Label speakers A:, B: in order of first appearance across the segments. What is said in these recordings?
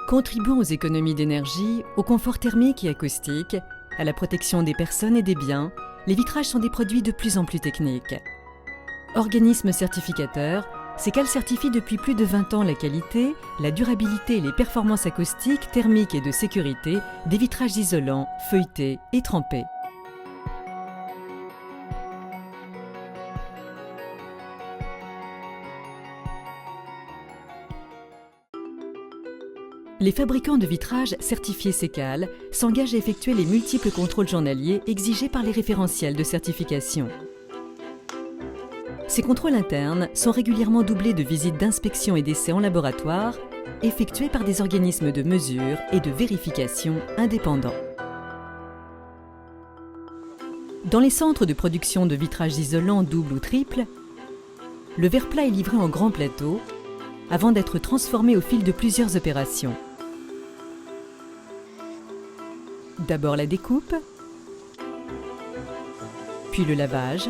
A: Contribuant aux économies d'énergie, au confort thermique et acoustique, à la protection des personnes et des biens, les vitrages sont des produits de plus en plus techniques. Organisme certificateur, Sécal certifie depuis plus de 20 ans la qualité, la durabilité et les performances acoustiques, thermiques et de sécurité des vitrages isolants, feuilletés et trempés. Les fabricants de vitrages certifiés Sécal s'engagent à effectuer les multiples contrôles journaliers exigés par les référentiels de certification. Ces contrôles internes sont régulièrement doublés de visites d'inspection et d'essais en laboratoire, effectués par des organismes de mesure et de vérification indépendants. Dans les centres de production de vitrages isolants double ou triple, le verre plat est livré en grands plateaux avant d'être transformé au fil de plusieurs opérations. D'abord la découpe, puis le lavage,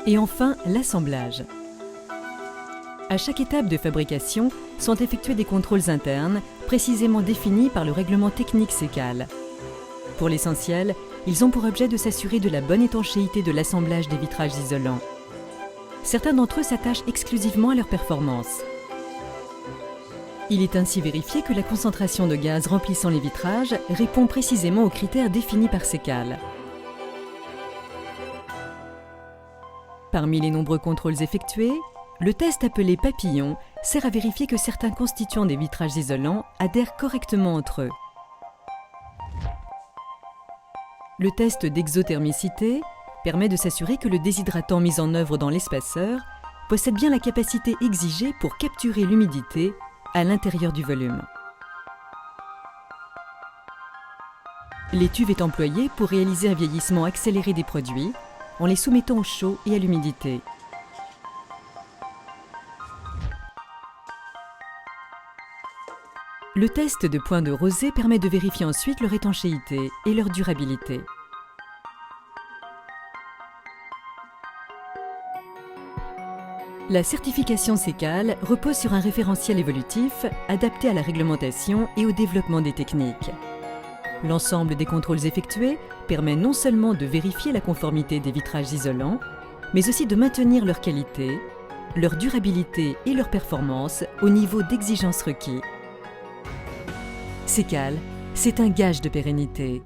A: et enfin l'assemblage. À chaque étape de fabrication sont effectués des contrôles internes précisément définis par le règlement technique Sécal. Pour l'essentiel, ils ont pour objet de s'assurer de la bonne étanchéité de l'assemblage des vitrages isolants. Certains d'entre eux s'attachent exclusivement à leur performance. Il est ainsi vérifié que la concentration de gaz remplissant les vitrages répond précisément aux critères définis par Sécal. Parmi les nombreux contrôles effectués, le test appelé papillon sert à vérifier que certains constituants des vitrages isolants adhèrent correctement entre eux. Le test d'exothermicité permet de s'assurer que le déshydratant mis en œuvre dans l'espaceur possède bien la capacité exigée pour capturer l'humidité à l'intérieur du volume. L'étuve est employée pour réaliser un vieillissement accéléré des produits en les soumettant au chaud et à l'humidité. Le test de point de rosée permet de vérifier ensuite leur étanchéité et leur durabilité. La certification Sécal repose sur un référentiel évolutif adapté à la réglementation et au développement des techniques. L'ensemble des contrôles effectués permet non seulement de vérifier la conformité des vitrages isolants, mais aussi de maintenir leur qualité, leur durabilité et leur performance au niveau d'exigence requis. Sécal, c'est un gage de pérennité.